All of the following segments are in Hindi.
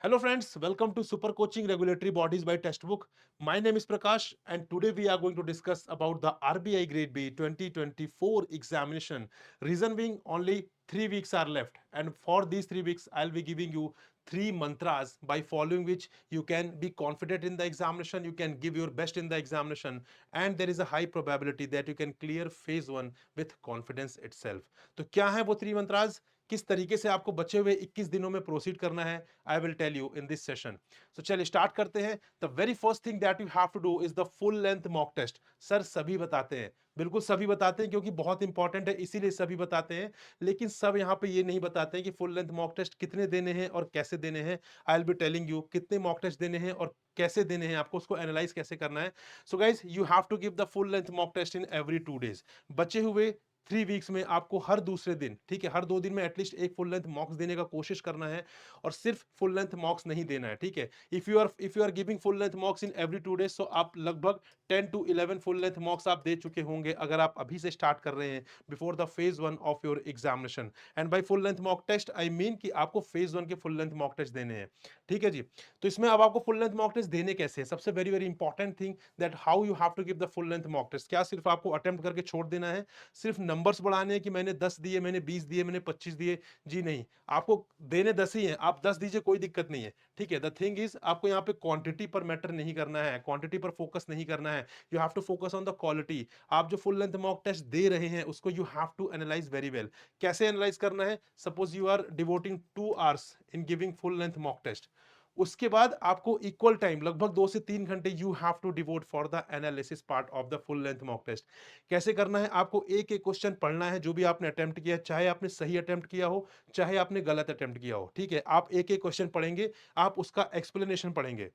Hello friends, welcome to Super Coaching Regulatory Bodies by Textbook. My name is Prakash and today we are going to discuss about the RBI Grade B 2024 examination. Reason being only 3 weeks are left and for these 3 weeks I'll be giving you 3 mantras by following which you can be confident in the examination, you can give your best in the examination and there is a high probability that you can clear phase 1 with confidence itself. तो क्या है वो 3 mantras? किस तरीके से आपको बचे हुए 21 दिनों में प्रोसीड करना है I will tell you in this session. So चलिए स्टार्ट करते हैं. The very first thing that you have to do is the full length mock test. Sir सभी बताते हैं, बिल्कुल सभी बताते हैं क्योंकि बहुत इंपॉर्टेंट है इसीलिए सभी बताते हैं. लेकिन सब यहाँ पे ये नहीं बताते हैं कि फुल लेंथ मॉक टेस्ट कितने देने हैं और कैसे देने हैं. आई विल बी टेलिंग यू कितने मॉक टेस्ट देने हैं और कैसे देने हैं, आपको उसको एनालाइज कैसे करना है. So guys you have to give the full length mock test in every 2 days. बचे हुए 3 वीक्स में आपको हर दूसरे दिन, ठीक है, हर 2 दिन में एटलीस्ट एक फुल लेंथ मॉक्स देने का कोशिश करना है और सिर्फ फुल लेंथ मॉक्स नहीं देना है, ठीक है. If you are giving full length mocks in every 2 days so आप लगभग 10 to 11 फुल लेंथ मॉक्स आप दे चुके होंगे अगर आप अभी से स्टार्ट कर रहे हैं before the phase 1 of your examination. And by full length mock test I mean कि आपको फेज 1 के फुल लेंथ मॉक टेस्ट देने हैं, ठीक है जी. तो इसमें अब आपको फुल लेंथ मॉक टेस्ट देने कैसे हैं, सबसे very very important thing that how you have to give the full length mock test. क्या सिर्फ आपको अटेम्प्ट करके छोड़ देना है, सिर्फ नंबर्स बढ़ाने हैं कि मैंने 10 दिए, मैंने 20 दिए, मैंने 25 दिए? जी नहीं, आपको देने 10 ही हैं, आप 10 दीजिए कोई दिक्कत नहीं है, ठीक है. द थिंग इज आपको यहाँ पे क्वांटिटी पर मैटर नहीं करना है, क्वांटिटी पर फोकस नहीं करना है. You have to focus on the quality. आप जो फुल लेंथ मॉक टेस्ट दे रहे हैं उसको you have to analyse very well. कैसे एनालाइज करना है? Suppose you are devoting 2 hours in giving full length mock test. उसके बाद आपको इक्वल टाइम लगभग 2 से 3 घंटे you have to devote for the analysis part of the full length mock test. कैसे करना है? आपको एक एक क्वेश्चन पढ़ना है जो भी आपने अटेम्प्ट किया है, चाहे आपने सही अटेम्प्ट किया हो चाहे आपने गलत अटेम्प्ट किया हो, ठीक है. आप एक एक क्वेश्चन पढ़ेंगे, आप उसका एक्सप्लेनेशन पढ़ेंगे.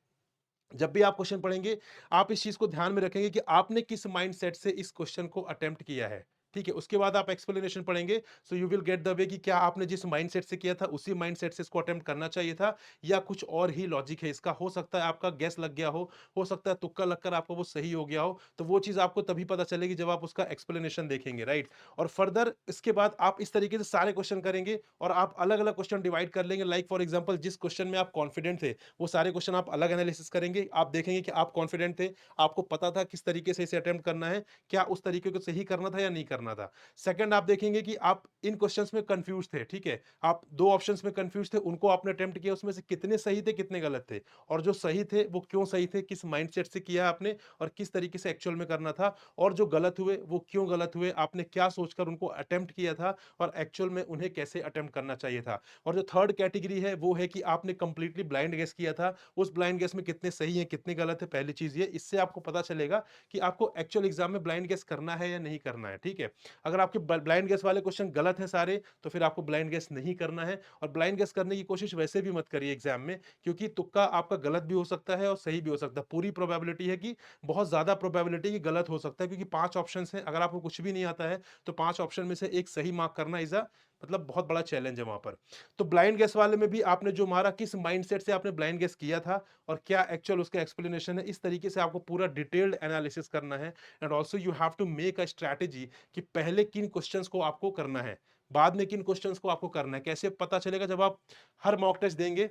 जब भी आप क्वेश्चन पढ़ेंगे आप इस चीज को ध्यान में रखेंगे कि आपने किस माइंडसेट से इस क्वेश्चन को अटेम्प्ट किया है, ठीक है. उसके बाद आप एक्सप्लेनेशन पढ़ेंगे. So you will get the way कि क्या आपने जिस माइंडसेट से किया था उसी माइंडसेट से इसको अटेम्प्ट करना चाहिए था या कुछ और ही लॉजिक है इसका. हो सकता है आपका गैस लग गया हो सकता है तुक्का लगकर आपको वो सही हो गया हो. तो वो चीज आपको तभी पता चलेगी जब आप उसका एक्सप्लेनेशन देखेंगे, राइट. और फर्दर इसके बाद आप इस तरीके से सारे क्वेश्चन करेंगे और आप अलग अलग क्वेश्चन डिवाइड कर लेंगे. लाइक फॉर एग्जाम्पल जिस क्वेश्चन में आप कॉन्फिडेंट थे वो सारे क्वेश्चन आप अलग एनालिसिस करेंगे. आप देखेंगे कि आप कॉन्फिडेंट थे, आपको पता था किस तरीके से इसे अटेम्प्ट करना है, क्या उस तरीके को सही करना था या नहीं करना था. सेकंड आप देखेंगे कि आप इन क्वेश्चंस में कंफ्यूज थे, ठीक है. आप दो ऑप्शंस में कंफ्यूज थे, उनको आपने अटेम्प्ट किया, उसमें से कितने सही थे कितने गलत थे और जो सही थे वो क्यों सही थे, किस माइंडसेट से किया आपने और किस तरीके से एक्चुअल में करना था. और जो गलत हुए वो क्यों गलत हुए, आपने क्या सोचकर उनको अटेम्प्ट किया था और एक्चुअल में उन्हें कैसे अटेम्प्ट करना चाहिए था. और जो थर्ड कैटेगरी है वो है कि आपने कंप्लीटली ब्लाइंड गेस किया था, उस ब्लाइंड गेस में कितने सही हैं कितने गलत है. पहली चीज ये, इससे आपको पता चलेगा कि आपको एक्चुअल एग्जाम में ब्लाइंड गेस करना है या नहीं करना है, ठीक है. अगर आपके ब्लाइंड गेस वाले क्वेश्चन गलत हैं सारे तो फिर आपको ब्लाइंड गेस नहीं करना है. और ब्लाइंड गेस करने की कोशिश वैसे भी मत करिए एग्जाम में, क्योंकि तुक्का आपका गलत भी हो सकता है और सही भी हो सकता है. पूरी प्रोबेबिलिटी है कि बहुत ज्यादा प्रोबेबिलिटी कि गलत हो सकता है, क्योंकि 5 ऑप्शन हैं, अगर आपको कुछ भी नहीं आता है तो 5 ऑप्शन में से एक सही मार्क करना इज अ मतलब बहुत बड़ा चैलेंज है वहां पर. तो ब्लाइंड गेस वाले में भी आपने जो मारा किस माइंडसेट से आपने ब्लाइंड गेस किया था और क्या एक्चुअल उसका एक्सप्लेनेशन है, इस तरीके से आपको पूरा डिटेल्ड एनालिसिस करना है. And also you have to make a strategy कि पहले किन क्वेश्चंस को आपको करना है, बाद में किन क्वेश्चंस को आपको करना है. कैसे पता चलेगा? जब आप हर मॉक टेस्ट देंगे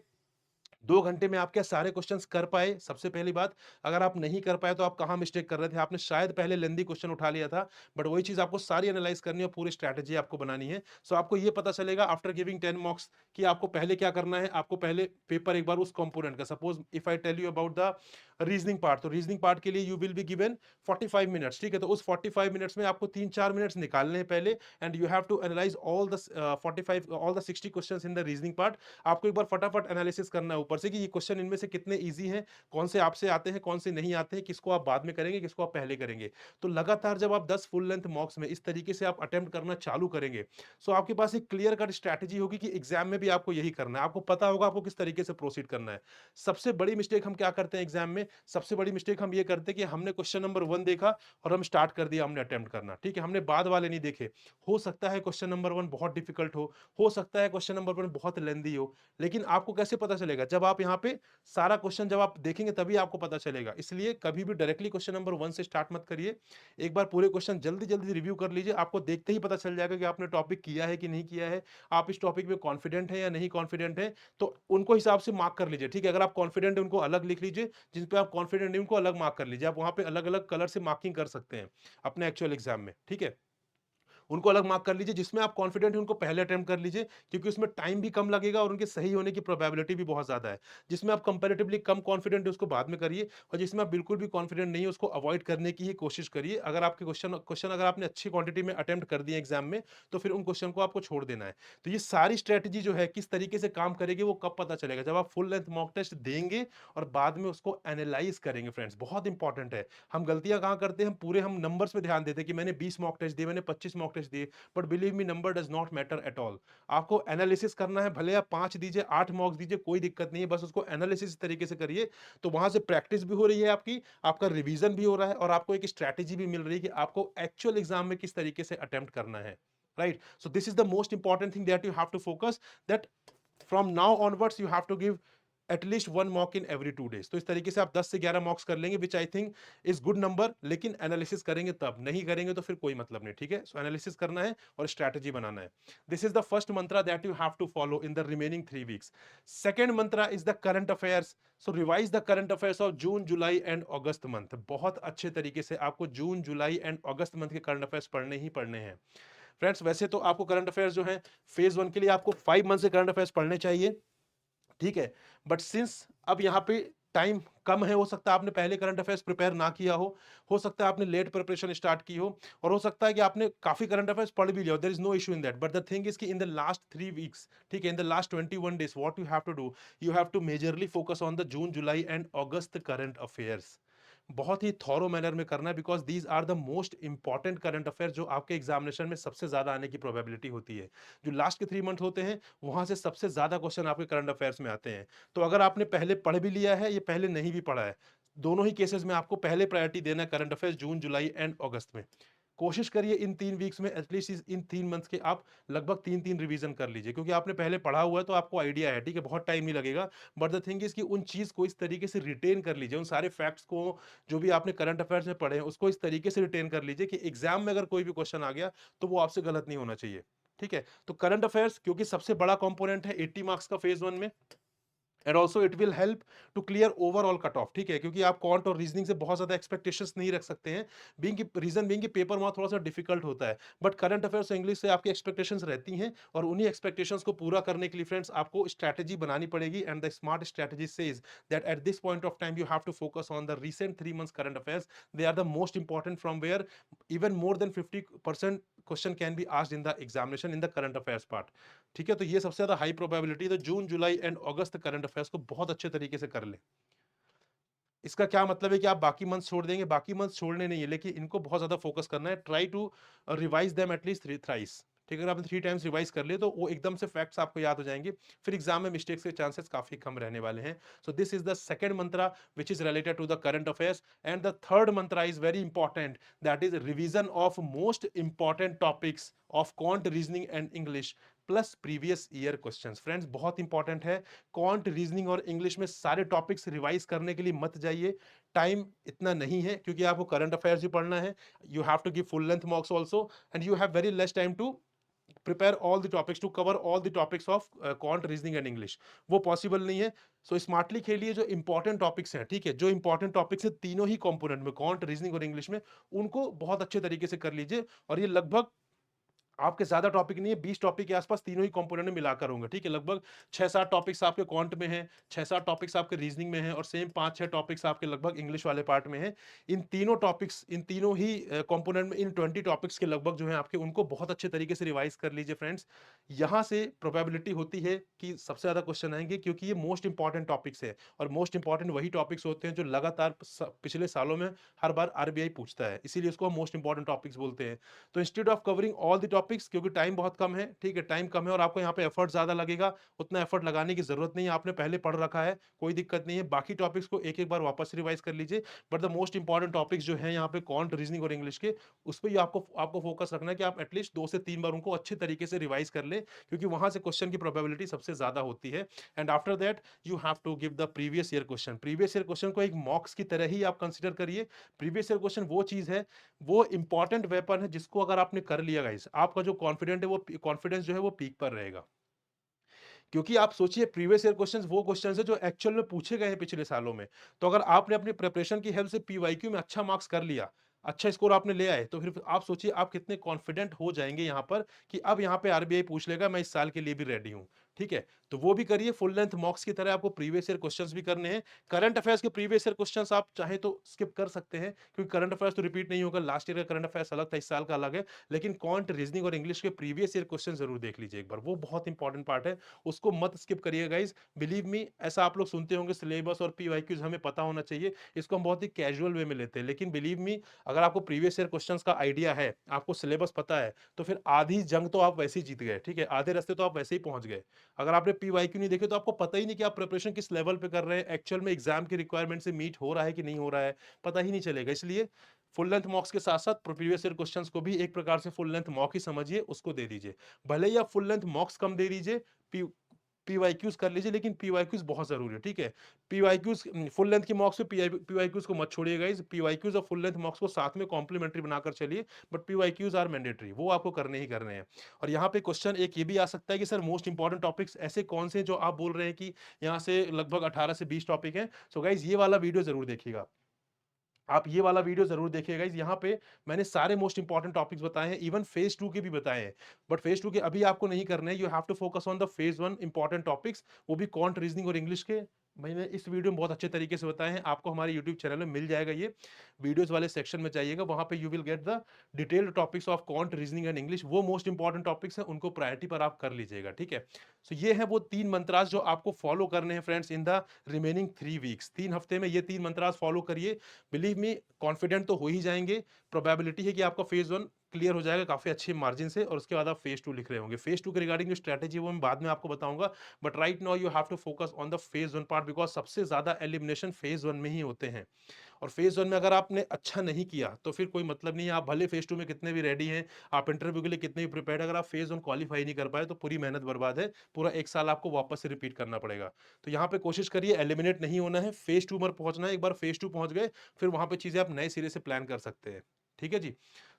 2 घंटे में आप क्या सारे क्वेश्चंस कर पाए, सबसे पहली बात. अगर आप नहीं कर पाए तो आप कहां मिस्टेक कर रहे थे, आपने शायद पहले लेंदी क्वेश्चन उठा लिया था. बट वही चीज आपको सारी एनालाइज करनी है, पूरी स्ट्रैटेजी आपको बनानी है. सो आपको ये पता चलेगा आफ्टर गिविंग 10 मॉक्स कि आपको पहले क्या करना है. आपको पहले पेपर एक बार उस कंपोनेंट का, suppose if I tell you about the reasoning part, तो रीजनिंग पार्ट के लिए you will be given 45 minutes, ठीक है. तो उस 45 मिनट्स में आपको 3-4 मिनट्स निकालने हैं पहले. And you have to analyse all the 45 all the 60 questions in the reasoning part. आपको एक बार फटाफट एनालिसिस करना है ऊपर से कि ये क्वेश्चन इनमें से कितने इजी हैं, कौन से आपसे आते हैं कौन से नहीं आते हैं, किसको आप बाद में करेंगे किसको आप पहले करेंगे. तो लगातार जब आप 10 फुल लेंथ मॉक्स में इस तरीके से आप अटेम्प्ट करना चालू करेंगे, सो आपके पास एक क्लियर कट स्ट्रैटेजी होगी कि एग्जाम में भी आपको यही करना है. आपको पता होगा आपको किस तरीके से प्रोसीड करना है. सबसे बड़ी मिस्टेक हम क्या करते हैं एग्जाम में, सबसे बड़ी मिस्टेक हम ये करते हैं कि हमने क्वेश्चन नंबर 1 देखा और हम स्टार्ट कर दिया हमने अटेम्प्ट करना, ठीक है. हमने बाद वाले नहीं देखे. हो सकता है क्वेश्चन नंबर 1 बहुत डिफिकल्ट हो सकता है क्वेश्चन नंबर 1 बहुत लेंदी हो, लेकिन आपको कैसे पता चलेगा? जब जब आप यहाँ पे सारा क्वेश्चन जब आप देखेंगे तभी आपको पता चलेगा। इसलिए कभी भी डायरेक्टली क्वेश्चन नंबर 1 से स्टार्ट मत करिए। एक बार पूरे क्वेश्चन जल्दी-जल्दी रिव्यू कर लीजिए, आपको देखते ही पता चल जाएगा कि आपने टॉपिक किया है कि नहीं किया है, आप इस टॉपिक में कॉन्फिडेंट हैं या नहीं कॉन्फिडेंट हैं, तो उनको हिसाब से मार्क कर लीजिए, ठीक है? अगर आप कॉन्फिडेंट हैं उनको अलग लिख लीजिए, जिन पे आप कॉन्फिडेंट नहीं उनको अलग मार्क कर लीजिए। आप वहाँ पे अलग-अलग कलर से मार्किंग कर सकते हैं अपने एक्चुअल एग्जाम में, ठीक है? उनको अलग मार्क कर लीजिए, जिसमें आप कॉन्फिडेंट हैं उनको पहले अटेम्प्ट कर लीजिए, क्योंकि उसमें टाइम भी कम लगेगा और उनके सही होने की प्रोबेबिलिटी भी बहुत ज़्यादा है। जिसमें आप कंपैरेटिवली कम कॉन्फिडेंट है उसको बाद में करिए, और जिसमें आप बिल्कुल भी कॉन्फिडेंट नहीं है उसको अवॉइड करने की ही कोशिश करिए। अगर आपके क्वेश्चन क्वेश्चन अगर आपने अच्छी क्वांटिटी में अटेम्प्ट कर दिए एग्जाम में, तो फिर उन क्वेश्चन को आपको छोड़ देना है। तो ये सारी स्ट्रैटेजी जो है किस तरीके से काम करेगी वो कब पता चलेगा? जब आप फुल लेंथ मॉक टेस्ट देंगे और बाद में उसको एनालाइज करेंगे फ्रेंड्स, बहुत इंपॉर्टेंट है। हम गलतियाँ कहाँ करते हैं? हम पूरे हम नंबर्स पे ध्यान देते हैं कि मैंने 20 मॉक टेस्ट दिए, मैंने 25 मॉक टेस्ट दिए, but believe me number does not matter at all. आपको एनालिसिस करना है, भले आप 5 दीजिए, 8 मॉक्स दीजिए, कोई दिक्कत नहीं है, बस उसको एनालिसिस तरीके से करिए। तो वहां से प्रैक्टिस भी हो रही है आपकी, आपका रिवीजन भी हो रहा है, और आपको एक स्ट्रैटेजी भी मिल रही है कि आपको एक्चुअल एग्जाम में किस तरीके से अटेम्प्ट करना है। Right, so this is the most important thing that you have to focus, that from now onwards you have to give at least 1 mock in every 2 days. तो इस तरीके से आप 10 से 11 मॉक्स कर लेंगे, which I think is good number. लेकिन एनालिसिस करेंगे तब, नहीं करेंगे तो फिर कोई मतलब नहीं, ठीक है? सो एनालिसिस करना है और स्ट्रैटेजी बनाना है। This is the first mantra that you have to follow in the remaining 3 weeks. Second mantra is the current affairs. So revise the current affairs of June, July and August month. बहुत अच्छे तरीके से आपको June, July and August month के करंट अफेयर्स पढ़ने ही पढ़ने हैं फ्रेंड्स। वैसे तो आपको करंट अफेयर्स जो है फेज 1 के लिए आपको 5 मंथ से करंट अफेयर्स पढ़ने चाहिए, ठीक है? बट सिंस अब यहाँ पे टाइम कम है, हो सकता है आपने पहले करंट अफेयर्स प्रिपेयर ना किया हो सकता है आपने लेट प्रिपरेशन स्टार्ट की हो, और हो सकता है कि आपने काफी करंट अफेयर्स पढ़ भी लिया हो। There is no issue in that, but the thing is कि इन द लास्ट 3 वीक्स, ठीक है, in the last 21 days, what you have to do, you have to majorly focus on the June, July and August current affairs. बहुत ही थॉरो मैनर में करना है, because these are the most important current affair जो आपके एग्जामिनेशन में सबसे ज्यादा आने की प्रोबेबिलिटी होती है। जो लास्ट के 3 मंथ होते हैं वहां से सबसे ज्यादा क्वेश्चन आपके करंट अफेयर्स में आते हैं। तो अगर आपने पहले पढ़ भी लिया है, ये पहले नहीं भी पढ़ा है, दोनों ही केसेस में आपको पहले प्रायोरिटी देना है current affairs June, July and August में। कोशिश करिए इन 3 वीक्स में एटलीस्ट इन 3 मंथ्स के आप लगभग 3-3 रिवीजन कर लीजिए, क्योंकि आपने पहले पढ़ा हुआ है तो आपको आइडिया है, ठीक है? बहुत टाइम नहीं लगेगा, बट द थिंग इज कि उन चीज को इस तरीके से रिटेन कर लीजिए, उन सारे फैक्ट्स को जो भी आपने करंट अफेयर्स में पढ़े हैं उसको इस तरीके से रिटेन कर लीजिए कि एग्जाम में अगर कोई भी क्वेश्चन आ गया तो वो आपसे गलत नहीं होना चाहिए, ठीक है? तो करंट अफेयर्स क्योंकि सबसे बड़ा कंपोनेंट है 80 मार्क्स का फेज 1 में, and also it will help to clear overall cut off, ठीक है? क्योंकि आप क्वांट और रीजनिंग से बहुत ज्यादा एक्सपेक्टेशंस नहीं रख सकते हैं, बीइंग रीजन बीइंग कि पेपर वहां थोड़ा सा डिफिकल्ट होता है, बट करंट अफेयर्स इंग्लिश से आपकी एक्सपेक्टेशंस रहती हैं, और उन्हीं एक्सपेक्टेशंस को पूरा करने के लिए फ्रेंड्स आपको स्ट्रैटेजी बनानी पड़ेगी, and the smart strategy says that at this point of time you have to focus on the recent 3 months current affairs. They are the most important, from where even more than 50% question can be asked in the examination in the current affairs part, ठीक है? तो ये सबसे ज्यादा हाई प्रोबेबिलिटी है, तो जून, July and August current affairs को बहुत अच्छे तरीके से कर लें। इसका क्या मतलब है कि आप बाकी मंथ छोड़ देंगे? बाकी मंथ छोड़ने नहीं है, लेकिन इनको बहुत ज्यादा फोकस करना है। Try to revise them at least 3 thrice, ठीक है? अगर आपने 3 टाइम्स रिवाइज कर लिए तो वो एकदम से फैक्ट्स आपको याद हो जाएंगे, फिर एग्जाम में मिस्टेक्स के चांसेस काफी कम रहने वाले हैं। So this is the second mantra which is related to the current affairs, and the third mantra is very important, that is revision of most important topics of quant, reasoning and English plus previous year questions. Friends बहुत इंपॉर्टेंट है, क्वांट, रीजनिंग और इंग्लिश में सारे टॉपिक्स रिवाइज करने के लिए मत जाइए। टाइम इतना नहीं है, क्योंकि आपको करंट अफेयर्स भी पढ़ना है, you have to give full length mocks also, and you have very less time to prepare all the topics, to cover all the topics of quant, reasoning and English. वो पॉसिबल नहीं है। सो स्मार्टली खेलिए, जो इंपॉर्टेंट टॉपिक्स हैं, ठीक है, जो इंपॉर्टेंट टॉपिक्स है तीनों ही कंपोनेंट में, क्वांट, रीजनिंग और इंग्लिश में, उनको बहुत अच्छे तरीके से कर लीजिए। और ये लगभग आपके ज्यादा टॉपिक नहीं है, 20 टॉपिक के आसपास तीनों ही कंपोनेंट में मिलाकर होंगे, ठीक है? लगभग 6-7 टॉपिक्स आपके क्वांट में हैं, 6-7 टॉपिक्स आपके रीजनिंग में हैं, और सेम 5-6 टॉपिक्स आपके लगभग इंग्लिश वाले पार्ट में हैं। इन तीनों टॉपिक्स, इन तीनों ही कंपोनेंट में, इन 20 टॉपिक्स के लगभग जो है आपके, उनको बहुत अच्छे तरीके से रिवाइज कर लीजिए फ्रेंड्स। यहाँ से प्रोबेबिलिटी होती है कि सबसे ज्यादा क्वेश्चन आएंगे, क्योंकि ये मोस्ट इंपॉर्टेंट टॉपिक्स है, और मोस्ट इंपॉर्टेंट वही टॉपिक्स होते हैं जो लगातार पिछले सालों में हर बार आरबीआई पूछता है, इसीलिए उसको हम मोस्ट इंपॉर्टेंट टॉपिक्स बोलते हैं। तो instead of covering all the topics, क्योंकि टाइम बहुत कम है, ठीक है, टाइम कम है और आपको यहाँ पे एफर्ट ज्यादा लगेगा, उतना एफर्ट लगाने की जरूरत नहीं है, आपने पहले पढ़ रखा है, कोई दिक्कत नहीं है। बाकी टॉपिक्स को एक एक बार वापस रिवाइज कर लीजिए, but the most important topics जो है यहाँ पे कॉन्ट, रीजनिंग और इंग्लिश के, उस पर आपको आपको फोकस रखना है कि आप एटलीस्ट 2 से 3 बार उनको अच्छे तरीके से रिवाइज कर ले, क्योंकि वहां से क्वेश्चन की प्रोबेबिलिटी सबसे ज्यादा होती है। And after that you have to give the previous year question. Previous year question को एक मॉक्स की तरह ही आप कंसिडर करिए। प्रीवियस ईयर क्वेश्चन वो चीज है, वो इंपॉर्टेंट वेपन है, जिसको अगर आपने कर लिया गाइस, आपका जो कॉन्फिडेंट है, वो कॉन्फिडेंस जो है वो पीक पर रहेगा। क्योंकि आप सोचिए, प्रीवियस ईयर क्वेश्चंस वो क्वेश्चंस है जो एक्चुअल में पूछे गए हैं पिछले सालों में। तो अगर आपने अपनी प्रिपरेशन की हेल्प से पीवाईक्यू में अच्छा मार्क्स कर लिया, अच्छा स्कोर आपने ले आए, तो फिर आप सोचिए आप कितने कॉन्फिडेंट हो जाएंगे यहाँ पर कि अब यहाँ पे आरबीआई पूछ लेगा, मैं इस साल के लिए भी रेडी हूँ। ठीक है, तो वो भी करिए। फुल लेंथ मॉक्स की तरह आपको प्रीवियस ईयर क्वेश्चंस भी करने हैं। करंट अफेयर्स के प्रीवियस ईयर क्वेश्चंस आप चाहे तो स्किप कर सकते हैं, क्योंकि करंट अफेयर्स तो रिपीट नहीं होगा, लास्ट ईयर का करंट अफेयर्स अलग था, इस साल का अलग है। लेकिन कॉन्ट, रीजनिंग और इंग्लिश के प्रीवियस ईयर क्वेश्चन जरूर देख लीजिए एक बार, वो बहुत इंपॉर्टेंट पार्ट है, उसको मत स्किप करिए गाइज। बिलीव मी, ऐसा आप लोग सुनते होंगे सिलेबस और पीवाईक्यूज हमें पता होना चाहिए, इसको हम बहुत ही कैजुअल वे में लेते हैं, लेकिन बिलीव मी, अगर आपको प्रीवियस ईयर क्वेश्चंस का आइडिया है, आपको सिलेबस पता है, तो फिर आधी जंग तो आप वैसे ही जीत गए। ठीक है, आधे रास्ते तो आप वैसे ही पहुंच गए। अगर आपने पीवाईक्यू नहीं देखे तो आपको पता ही नहीं कि आप प्रिपरेशन किस लेवल पे कर रहे हैं, एक्चुअल में एग्जाम की रिक्वायरमेंट से मीट हो रहा है कि नहीं हो रहा है, पता ही नहीं चलेगा। इसलिए फुल लेंथ मॉक्स के साथ साथ प्रीवियस ईयर क्वेश्चंस को भी एक प्रकार से फुल लेंथ मॉक ही समझिए, उसको दे दीजिए। भले ही आप फुल लेंथ मॉक्स कम दे दीजिए, पीवाईक्यूज कर लीजिए, लेकिन पीवाईक्यूज बहुत जरूरी है। ठीक है, पीवाईक्यूज फुल लेंथ की मॉक्स पे पीवाईक्यूज को मत छोड़िएगा, इस पीवाईक्यूज और फुल लेंथ मॉक्स को साथ में कॉम्प्लीमेंट्री बनाकर चलिए, बट पीवाईक्यूज आर मैंडेटरी, वो आपको करने ही करने हैं। और यहाँ पे क्वेश्चन एक ये भी आ सकता है कि सर मोस्ट इंपॉर्टेंट टॉपिक्स ऐसे कौन से जो आप बोल रहे हैं कि यहाँ से लगभग 18 से 20 टॉपिक हैं। सो गाइज ये वाला वीडियो जरूर देखिएगा, आप ये वाला वीडियो जरूर देखिएगा। यहाँ पे मैंने सारे मोस्ट इंपॉर्टेंट टॉपिक्स बताए हैं, इवन फेज 2 के भी बताए हैं, बट फेज 2 के अभी आपको नहीं करने हैं। You have to focus on the phase 1 important topics, वो भी क्वांट, रीजनिंग और इंग्लिश के। मैंने इस वीडियो में बहुत अच्छे तरीके से बताए हैं, आपको हमारे यूट्यूब चैनल में मिल जाएगा, ये वीडियोस वाले सेक्शन में जाइएगा, वहां पे you will get the detailed topics of quant, reasoning and English. वो मोस्ट इंपॉर्टेंट टॉपिक्स हैं, उनको प्रायोरिटी पर आप कर लीजिएगा। ठीक है, सो ये है वो 3 मंत्रास जो आपको फॉलो करने हैं friends in the remaining 3 weeks. 3 हफ्ते में ये 3 मंत्रास फॉलो करिए, बिलीव मी कॉन्फिडेंट तो हो ही जाएंगे। प्रोबेबिलिटी है कि आपका फेज 1 क्लियर हो जाएगा काफी अच्छे मार्जिन से, और उसके बाद आप फेज 2 लिख रहे होंगे। फेज 2 के रिगार्डिंग जो स्ट्रेटेजी वो मैं बाद में आपको बताऊंगा, but right now you have to focus on the phase 1 part, because सबसे ज्यादा एलिमिनेशन फेज 1 में ही होते हैं। और फेज 1 में अगर आपने अच्छा नहीं किया तो फिर कोई मतलब नहीं है, आप भले फेज 2 में कितने भी रेडी हैं, आप इंटरव्यू के लिए कितने भी प्रिपेयर्ड, अगर आप फेज 1 क्वालिफाई नहीं कर पाए तो पूरी मेहनत बर्बाद है, पूरा एक साल आपको वापस से रिपीट करना पड़ेगा। तो यहाँ पे कोशिश करिए एलिमिनेट नहीं होना है, फेज 2 पर पहुंचना है। एक बार फेज 2 पहुंच गए, फिर वहां पे चीजें आप नए सिरे से प्लान कर सकते हैं। ठीक है जी,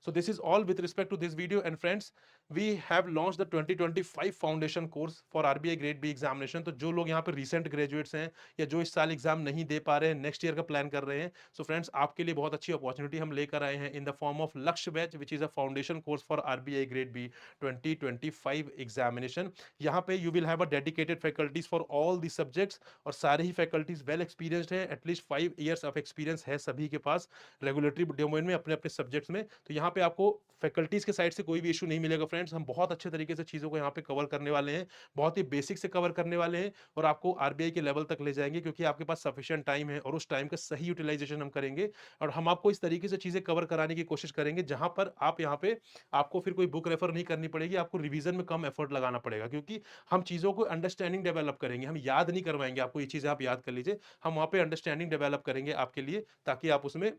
so this is all with respect to this video. And friends, we have launch the 2025 foundation course for RBI grade B examination. तो जो लोग यहाँ पे रिसेंट ग्रेजुएट्स हैं, या जो इस साल एग्जाम नहीं दे पा रहे हैं, नेक्स्ट ईयर का प्लान कर रहे हैं, सो फ्रेंड्स आपके लिए बहुत अच्छी अपॉर्चुनिटी हम लेकर आए हैं in the form of Lakshya batch, which is a foundation course for RBI grade B 2025 examination. यहाँ पे you will have a dedicated faculties for all the subjects, और सारे ही फैकल्टीज वेल एक्सपीरियंस्ड है, एटलीस्ट 5 years ऑफ एक्सपीरियंस है सभी के पास रेगुलेटरी डोमेन में, अपने अपने सब्जेक्ट्स में। तो यहाँ पे आपको फैकल्टीज के साइड से कोई भी इशू नहीं मिलेगा फ्रेंड्स, हम बहुत अच्छे तरीके से चीजों को यहाँ पे कवर करने वाले हैं, बहुत ही बेसिक से कवर करने वाले हैं, और आपको आरबीआई के लेवल तक ले जाएंगे, क्योंकि आपके पास सफिशिएंट टाइम है, और उस टाइम का सही यूटिलाइजेशन हम करेंगे। और हम आपको इस तरीके से चीजें कवर कराने की कोशिश करेंगे जहां पर आप यहाँ पे, आपको फिर कोई बुक रेफर नहीं करनी पड़ेगी, आपको रिवीजन में कम एफर्ट लगाना पड़ेगा, क्योंकि हम चीजों को अंडरस्टैंडिंग डेवलप करेंगे, हम याद नहीं करवाएंगे आपको ये चीजें आप याद कर लीजिए, हम वहां पे अंडरस्टैंडिंग डेवलप करेंगे आपके लिए, ताकि आप उसमें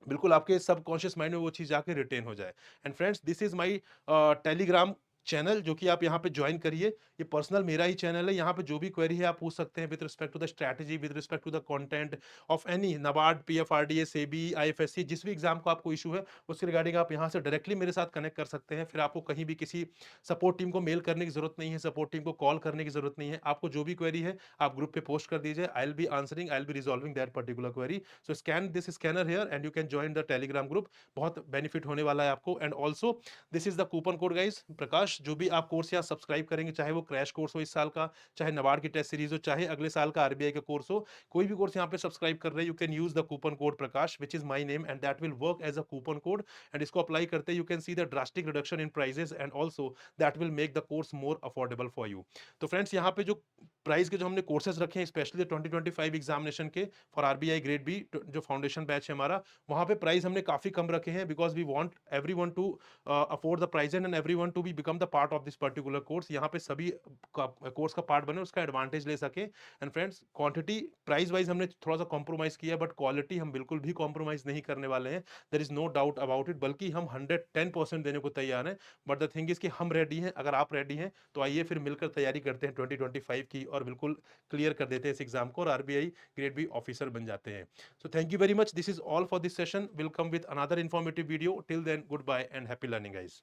बिल्कुल आपके सबकॉन्शियस माइंड में वो चीज जाके रिटेन हो जाए। And friends, this is my Telegram channel, जो कि आप यहाँ पे ज्वाइन करिए। ये पर्सनल मेरा ही चैनल है, यहाँ पे जो भी क्वेरी है आप पूछ सकते हैं with respect to the strategy, with respect to the content of any NABARD, PFRDA, SEBI, IFSC, जिस भी एग्जाम को आपको इशू है, उसके रिगार्डिंग आप यहाँ से डायरेक्टली मेरे साथ कनेक्ट कर सकते हैं। फिर आपको कहीं भी किसी सपोर्ट टीम को मेल करने की जरूरत नहीं है, सपोर्ट टीम को कॉल करने की जरूरत नहीं है, आपको जो भी क्वेरी है आप ग्रुप पे पोस्ट कर दीजिए, I will be answering, I will be resolving that particular query. So scan this scanner here and you can join the Telegram group, बहुत बेनिफिट होने वाला है आपको। And also this is the coupon code guys, Prakash, Prakash जो भी आप कोर्स यहाँ सब्सक्राइब करेंगे, चाहे वो क्रैश कोर्स हो इस साल का, चाहे नाबार्ड की टेस्ट सीरीज हो, चाहे अगले साल का आरबीआई का कोर्स हो, कोई भी कोर्स यहाँ पे सब्सक्राइब कर रहे हैं, you can use the coupon code Prakash which is my name and that will work as a coupon code. And इसको अप्लाई करते you can see the drastic reduction in prices and also that will make the course more affordable for you. तो फ्रेंड्स यहाँ पे जो प्राइस के जो हमने कोर्सेज रखे हैं स्पेशली 2025 एग्जामिनेशन के फॉर आरबीआई ग्रेड बी जो फाउंडेशन बैच है हमारा, वहाँ पे प्राइस हमने काफी कम रखे हैं because we want everyone to afford the price and everyone to be become the part of this particular course. यहाँ पे सभी कोर्स का पार्ट बने, उसका एडवांटेज ले सके। And friends quantity price wise हमने थोड़ा सा कॉम्प्रोमाइज किया बट क्वालिटी हम बिल्कुल भी कॉम्प्रोमाइज नहीं करने वाले हैं, there is no doubt about it, बल्कि हम 110% देने को तैयार हैं। बट द थिंग इज कि हम रेडी हैं, अगर आप रेडी हैं तो आइए फिर मिलकर तैयारी करते हैं 2025 की और बिल्कुल क्लियर कर देते हैं इस एग्जाम को और आरबीआई ग्रेड बी ऑफिसर बन जाते हैं। So thank you very much. This is all for this session. We'll come with another informative video. Till then, goodbye and happy learning, guys.